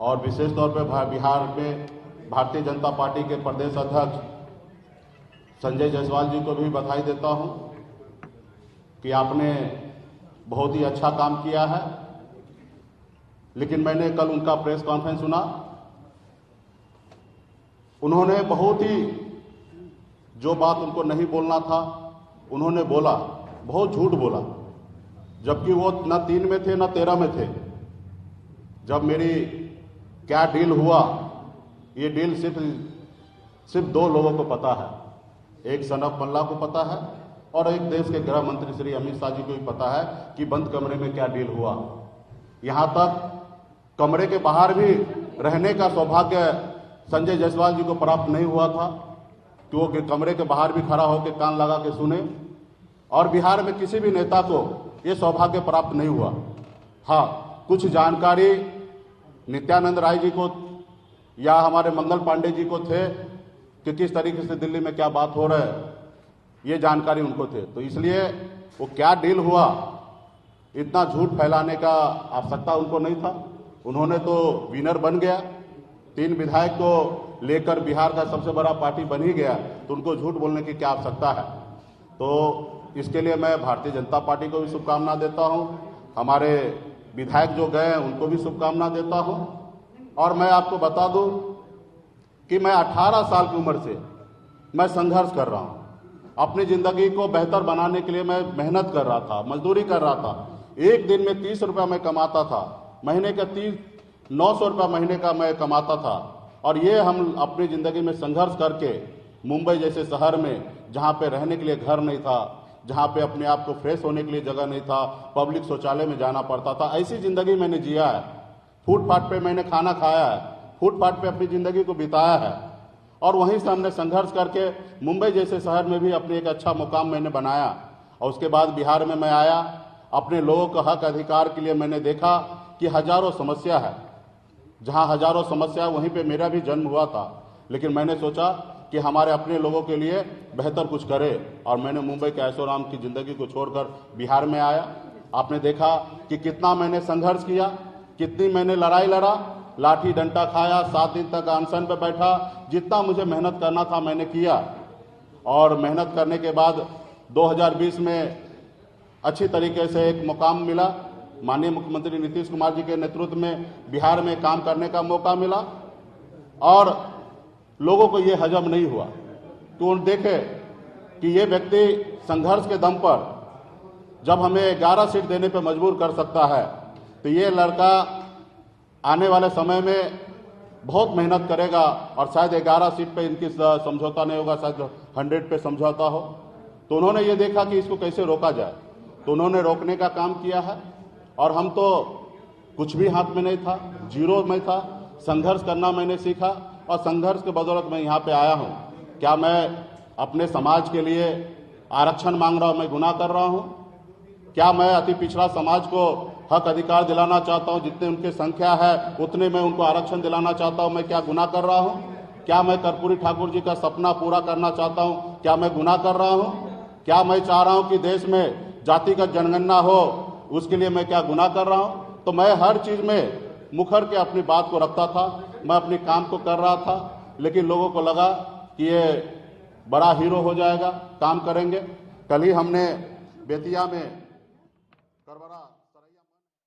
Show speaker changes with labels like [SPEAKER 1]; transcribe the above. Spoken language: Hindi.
[SPEAKER 1] और विशेष तौर पर बिहार में भारतीय जनता पार्टी के प्रदेश अध्यक्ष संजय जायसवाल जी को भी बधाई देता हूं कि आपने बहुत ही अच्छा काम किया है। लेकिन मैंने कल उनका प्रेस कॉन्फ्रेंस सुना, उन्होंने बहुत ही जो बात उनको नहीं बोलना था उन्होंने बोला, बहुत झूठ बोला, जबकि वो न 3 में थे न 13 में थे। जब मेरी क्या डील हुआ, ये डील सिर्फ 2 लोगों को पता है, एक सनफ मल्ला को पता है और एक देश के गृह मंत्री श्री अमित शाह जी को भी पता है कि बंद कमरे में क्या डील हुआ। यहां तक कमरे के बाहर भी रहने का सौभाग्य संजय जायसवाल जी को प्राप्त नहीं हुआ था कि वो कमरे के बाहर भी खड़ा होकर कान लगा के सुने, और बिहार में किसी भी नेता को ये सौभाग्य प्राप्त नहीं हुआ। हाँ, कुछ जानकारी नित्यानंद राय जी को या हमारे मंगल पांडे जी को थे कि किस तरीके से दिल्ली में क्या बात हो रहा है, ये जानकारी उनको थे। तो इसलिए वो क्या डील हुआ, इतना झूठ फैलाने का आवश्यकता उनको नहीं था। उन्होंने तो विनर बन गया, 3 विधायक को लेकर बिहार का सबसे बड़ा पार्टी बन ही गया, तो उनको झूठ बोलने की क्या आवश्यकता है। तो इसके लिए मैं भारतीय जनता पार्टी को भी शुभकामना देता हूं, हमारे विधायक जो गए उनको भी शुभकामना देता हूं। और मैं आपको बता दूं कि मैं 18 साल की उम्र से मैं संघर्ष कर रहा हूं। अपनी जिंदगी को बेहतर बनाने के लिए मैं मेहनत कर रहा था, मजदूरी कर रहा था। एक दिन में 30 रुपया मैं कमाता था, महीने का 900 रुपया महीने का मैं कमाता था। और ये हम अपनी जिंदगी में संघर्ष करके मुंबई जैसे शहर में, जहाँ पे रहने के लिए घर नहीं था, जहाँ पे अपने आप को फ्रेश होने के लिए जगह नहीं था, पब्लिक शौचालय में जाना पड़ता था, ऐसी जिंदगी मैंने जिया है। फुटपाथ पे मैंने खाना खाया है, फुटपाथ पे अपनी जिंदगी को बिताया है। और वहीं से हमने संघर्ष करके मुंबई जैसे शहर में भी अपने एक अच्छा मुकाम मैंने बनाया। और उसके बाद बिहार में मैं आया, अपने लोगों का हक अधिकार के लिए मैंने देखा कि हजारों समस्या है, जहां हजारों समस्या वहीं पे मेरा भी जन्म हुआ था। लेकिन मैंने सोचा कि हमारे अपने लोगों के लिए बेहतर कुछ करे, और मैंने मुंबई के ऐशोआराम की जिंदगी को छोड़कर बिहार में आया। आपने देखा कि कितना मैंने संघर्ष किया, कितनी मैंने लड़ाई लड़ा, लाठी डंडा खाया, 7 दिन तक अनशन पे बैठा। जितना मुझे मेहनत करना था मैंने किया, और मेहनत करने के बाद 2020 में अच्छी तरीके से एक मुकाम मिला। माननीय मुख्यमंत्री नीतीश कुमार जी के नेतृत्व में बिहार में काम करने का मौका मिला, और लोगों को ये हजम नहीं हुआ। तो उन देखे कि ये व्यक्ति संघर्ष के दम पर जब हमें 11 सीट देने पर मजबूर कर सकता है, तो ये लड़का आने वाले समय में बहुत मेहनत करेगा, और शायद 11 सीट पे इनकी समझौता नहीं होगा, शायद 100 पे समझौता हो। तो उन्होंने ये देखा कि इसको कैसे रोका जाए, तो उन्होंने रोकने का काम किया है। और हम तो कुछ भी हाथ में नहीं था, जीरो में था। संघर्ष करना मैंने सीखा, और संघर्ष के बदौलत मैं यहाँ पे आया हूँ। क्या मैं अपने समाज के लिए आरक्षण मांग रहा हूँ, मैं गुनाह कर रहा हूँ? क्या मैं अति पिछड़ा समाज को हक अधिकार दिलाना चाहता हूं? जितने उनकी संख्या है उतने मैं उनको आरक्षण दिलाना चाहता हूं, मैं क्या गुनाह कर रहा हूं? क्या मैं कर्पूरी ठाकुर जी का सपना पूरा करना चाहता हूं, क्या मैं गुनाह कर रहा हूं? क्या मैं चाह रहा हूं कि देश में जातिगत जनगणना हो, उसके लिए मैं क्या गुनाह कर रहा हूं? तो मैं हर चीज में मुखर के अपनी बात को रखता था, मैं अपने काम को कर रहा था। लेकिन लोगों को लगा कि ये बड़ा हीरो हो जाएगा, काम करेंगे। कल ही हमने बेतिया में करबरा